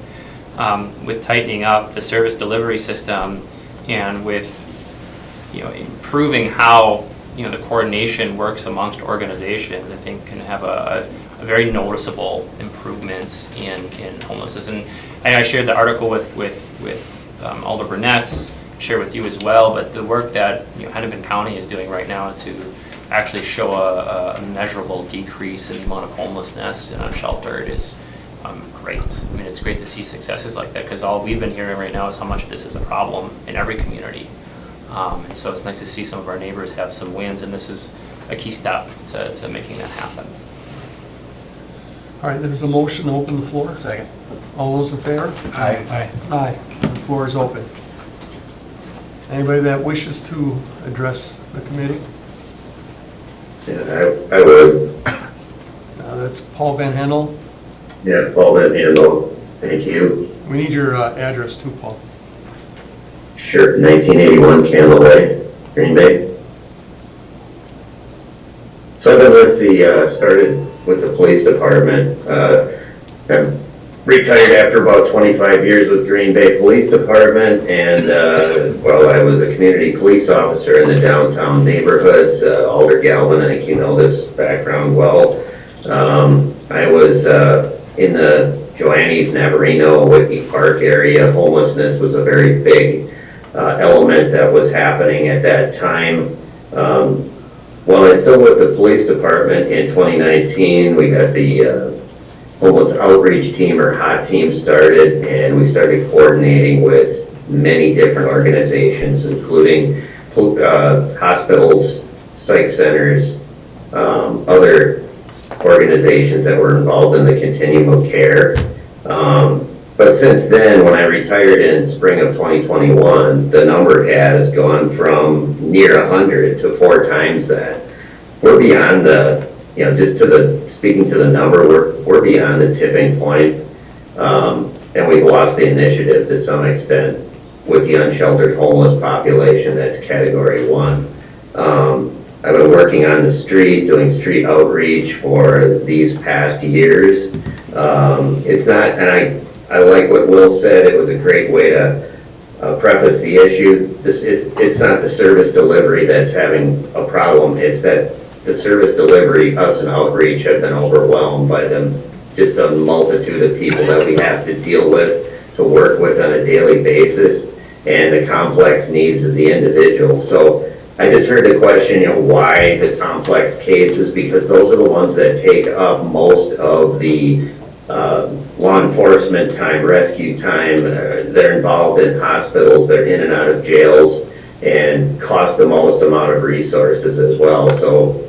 with tightening up the service delivery system and with improving how the coordination works amongst organizations, I think can have a very noticeable improvements in homelessness. And I shared the article with Alder Burnett's, share with you as well, but the work that Hennepin County is doing right now to actually show a measurable decrease in the amount of homelessness and unsheltered is great. I mean, it's great to see successes like that, because all we've been hearing right now is how much this is a problem in every community. And so it's nice to see some of our neighbors have some wins, and this is a key step to making that happen. All right, there's a motion to open the floor. Second. All those in favor? Aye. Aye. The floor is open. Anybody that wishes to address the committee? Yeah, I would. That's Paul Van Hendel. Yeah, Paul Van Handel, thank you. We need your address too, Paul. Sure, 1981 Candle Way, Green Bay. So I've been started with the police department. I'm retired after about 25 years with Green Bay Police Department, and I was a community police officer in the downtown neighborhoods, Alder Galvin, I think you know this background well. I was in the Joannes, Navarino, Whitney Park area. Homelessness was a very big element that was happening at that time. While I was still with the police department in 2019, we got the homeless outreach team, or HOT team, started, and we started coordinating with many different organizations, including hospitals, psych centers, other organizations that were involved in the continuum of care. But since then, when I retired in spring of 2021, the number has gone from near 100 to 4 times that. We're beyond speaking to the number, we're beyond the tipping point, and we've lost the initiative to some extent with the unsheltered homeless population that's category 1. I've been working on the street, doing street outreach for these past years. It's not, and I like what Will said, it was a great way to preface the issue. It's not the service delivery that's having a problem, it's that the service delivery, us and outreach have been overwhelmed by just a multitude of people that we have to deal with, to work with on a daily basis, and the complex needs of the individual. So I just heard the question, why the complex cases, because those are the ones that take up most of the law enforcement time, rescue time. They're involved in hospitals, they're in and out of jails, and cost the most amount of resources as well. So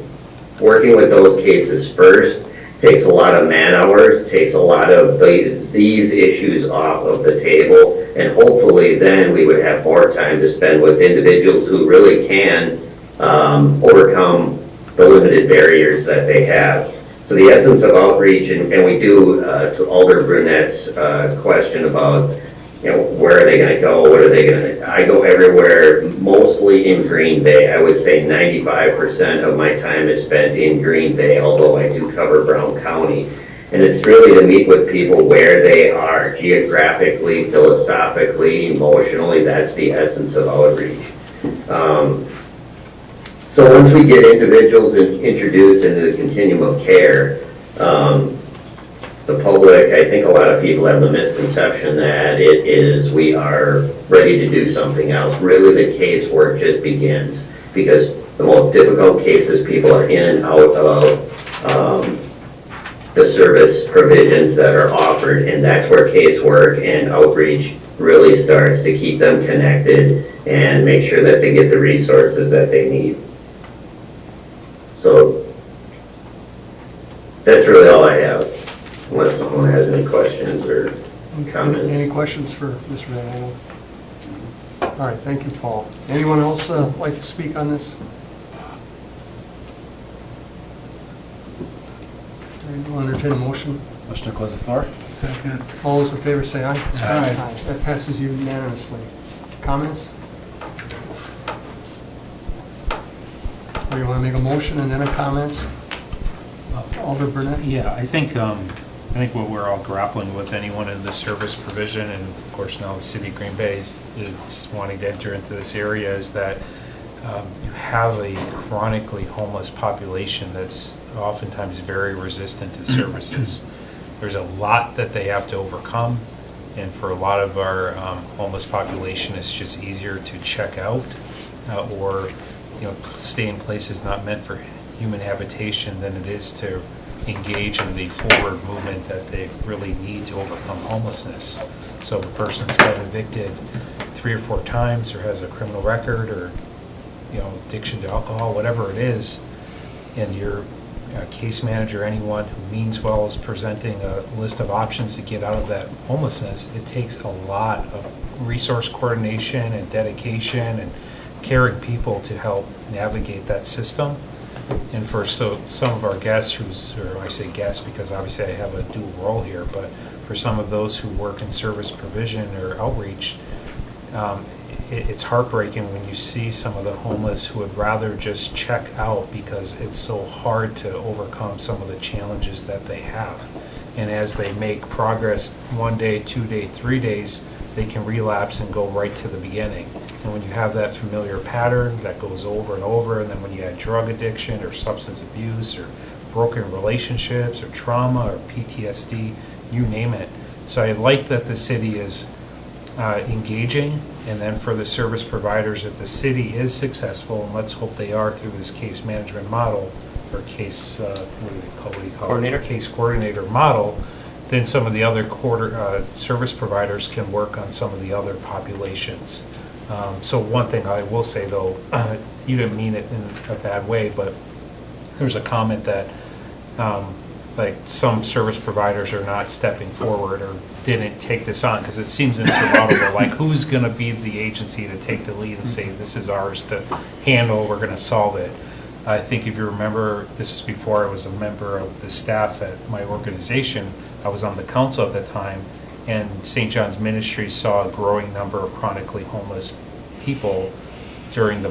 working with those cases first, takes a lot of man hours, takes a lot of these issues off of the table, and hopefully then we would have more time to spend with individuals who really can overcome the limited barriers that they have. So the essence of outreach, and we do, to Alder Brunette's question about, where are they going to go? What are they going to? I go everywhere, mostly in Green Bay. I would say 95% of my time is spent in Green Bay, although I do cover Brown County. And it's really to meet with people where they are, geographically, philosophically, emotionally. That's the essence of outreach. So once we get individuals introduced into the continuum of care, the public, I think a lot of people have the misconception that we are ready to do something else. Really, the casework just begins, because the most difficult cases people are in and out of the service provisions that are offered, and that's where casework and outreach really starts to keep them connected and make sure that they get the resources that they need. So that's really all I have, unless someone has any questions or comments. Any questions for Mr. Van Engel? All right, thank you, Paul. Anyone else like to speak on this? All right, we'll entertain a motion. Motion to close the floor? Second. All those in favor say aye. Aye. That passes unanimously. Comments? Or you want to make a motion and then a comments? Alder Burnett? Yeah, I think what we're all grappling with, anyone in the service provision, and of course now the city of Green Bay is wanting to enter into this area, is that you have a chronically homeless population that's oftentimes very resistant to services. There's a lot that they have to overcome, and for a lot of our homeless population, it's just easier to check out or stay in places not meant for human habitation than it is to engage in the forward movement that they really need to overcome homelessness. So if a person's been evicted 3 or 4 times or has a criminal record or addiction to alcohol, whatever it is, and your case manager, anyone who means well, is presenting a list of options to get out of that homelessness, it takes a lot of resource coordination and dedication and caring people to help navigate that system. And for some of our guests or I say guests because obviously I have a dual role here, but for some of those who work in service provision or outreach, it's heartbreaking when you see some of the homeless who would rather just check out because it's so hard to overcome some of the challenges that they have. And as they make progress 1 day, 2 day, 3 days, they can relapse and go right to the beginning. And when you have that familiar pattern that goes over and over, and then when you add drug addiction or substance abuse or broken relationships or trauma or PTSD, you name it. So I like that the city is engaging, and then for the service providers, if the city is successful, and let's hope they are through this case management model, or case, what do you call it? Coordinator? Case coordinator model, then some of the other service providers can work on some of the other populations. So one thing I will say though, you didn't mean it in a bad way, but there's a comment that like some service providers are not stepping forward or didn't take this on because it seems insurmountable. Like who's going to be the agency to take the lead and say this is ours to handle, we're going to solve it. I think if you remember, this is before I was a member of the staff at my organization. I was on the council at that time, and St. John's Ministries saw a growing number of chronically homeless people during the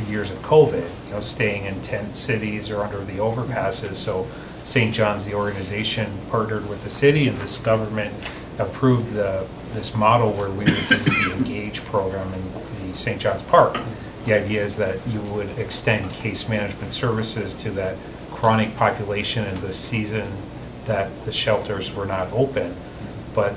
years of COVID, staying in tent cities or under the overpasses. So St. John's, the organization, partnered with the city, and this government approved this model where we would do the Engage program in the St. John's Park. The idea is that you would extend case management services to that chronic population in the season that the shelters were not open. But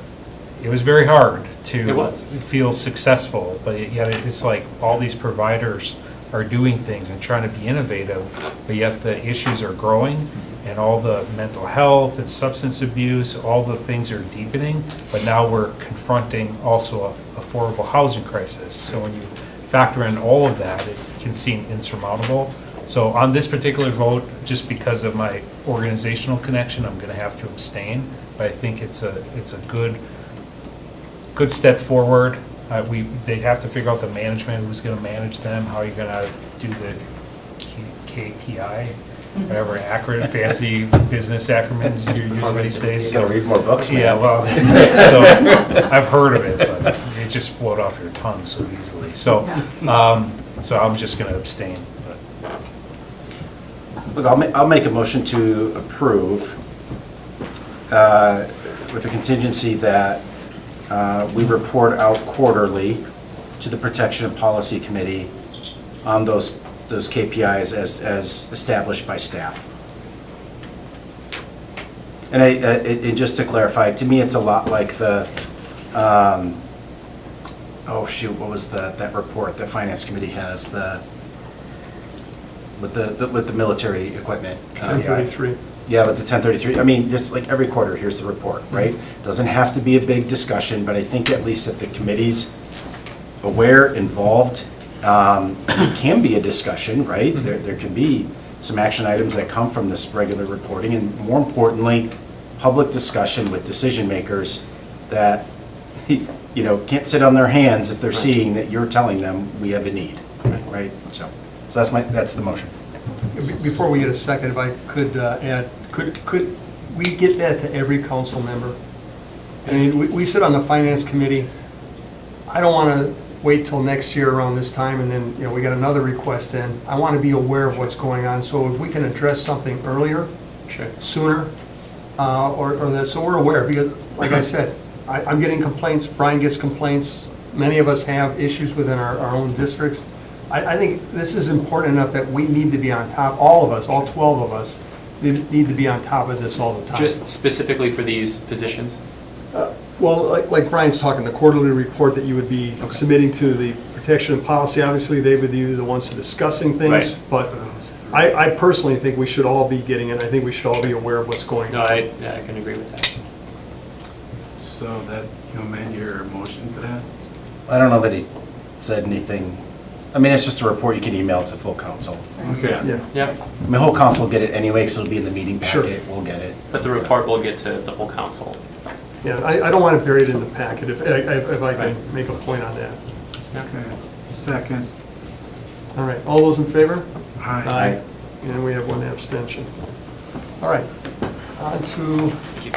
it was very hard to feel successful, but yet it's like all these providers are doing things and trying to be innovative, but yet the issues are growing and all the mental health and substance abuse, all the things are deepening, but now we're confronting also a affordable housing crisis. So when you factor in all of that, it can seem insurmountable, So on this particular vote, just because of my organizational connection, I'm gonna have to abstain. But I think it's a good step forward. They'd have to figure out the management, who's gonna manage them, how you're gonna do the KPI, whatever acronym, fancy business acronyms you're using these days. You gotta read more books, man. Yeah, well, so I've heard of it, but it just float off your tongue so easily. So, so I'm just gonna abstain. But Look, I'll make a motion to approve with the contingency that we report out quarterly to the Protection and Policy Committee on those KPIs as established by staff. And and just to clarify, to me, it's a lot like the, oh shoot, what was that report that Finance Committee has, with the military equipment? 1033. Yeah, but the 1033, I mean, just like every quarter, here's the report, right? Doesn't have to be a big discussion, but I think at least if the committee's aware, involved, it can be a discussion, right? There can be some action items that come from this regular reporting, and more importantly, public discussion with decision makers that, you know, can't sit on their hands if they're seeing that you're telling them we have a need, right? So that's the motion. Before we get a second, if I could add, could we get that to every council member? I mean, we sit on the finance committee. I don't want to wait till next year around this time and then, you know, we got another request in. I want to be aware of what's going on, so if we can address something earlier, Sure. sooner, or that, so we're aware, because like I said, I'm getting complaints, Brian gets complaints, many of us have issues within our own districts. I think this is important enough that we need to be on top, all of us, all 12 of us, need to be on top of this all the time. Just specifically for these positions? Well, like Brian's talking, the quarterly report that you would be submitting to the protection and policy, obviously, they would be the ones discussing things, Right. but I personally think we should all be getting it, I think we should all be aware of what's going No, on. I can agree with that. So that, you amend your motion to that? I don't know that he said anything. I mean, it's just a report you can email to full council. Okay. Yeah, Yep, I mean, whole council will get it anyway, because it'll be in the meeting Sure. packet, we'll get it. but the report will get to the whole council. yeah, I don't want it buried in the packet, if I can Right. make a point on that. Okay. Second. All right, all those in favor? Aye. And we have one abstention. All right, on to, Thank you.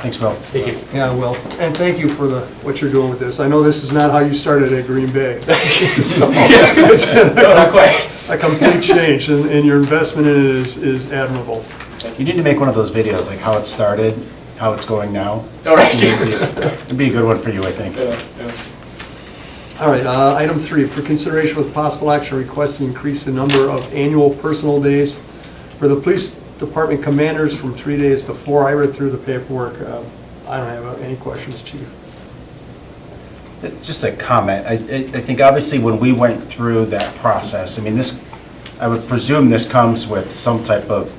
Thanks, Will. Thank you. yeah, well, and thank you for what you're doing with this. I know this is not how you started at Green Bay. It's been Not quite. a complete change, and your investment in it is admirable. You need to make one of those videos, like how it started, how it's going now. All right. It'd be a good one for you, I think. All right, item 3, for consideration with possible action, request to increase the number of annual personal days for the police department commanders from 3 days to 4. I read through the paperwork. I don't have any questions, chief. Just a comment. I think obviously when we went through that process, I mean, I would presume this comes with some type of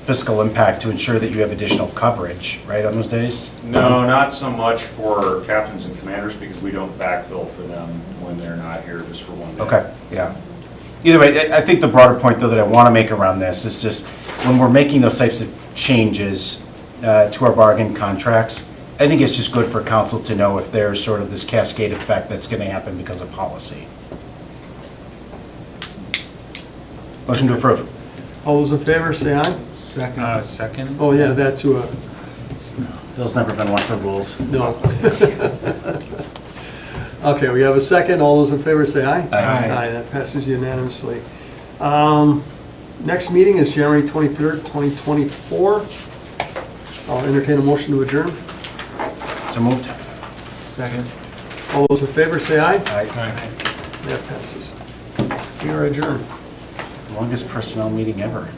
fiscal impact to ensure that you have additional coverage, right, on those days? No, not so much for captains and commanders, because we don't backfill for them when they're not here just for one day. Okay, yeah. Either way, I think the broader point, though, that I want to make around this is just, when we're making those types of changes to our bargain contracts, I think it's just good for council to know if there's sort of this cascade effect that's going to happen because of policy. Motion to approve. All those in favor, say aye. Second. Second? Oh, yeah, that too. Bill's never been one for rules. No. Okay, we have a second. All those in favor, say aye. Aye. Aye, that passes unanimously. Next meeting is January 23rd, 2024. I'll entertain a motion to adjourn. So moved. Second. All those in favor, say aye. Aye. That passes. We are adjourned. Longest personnel meeting ever.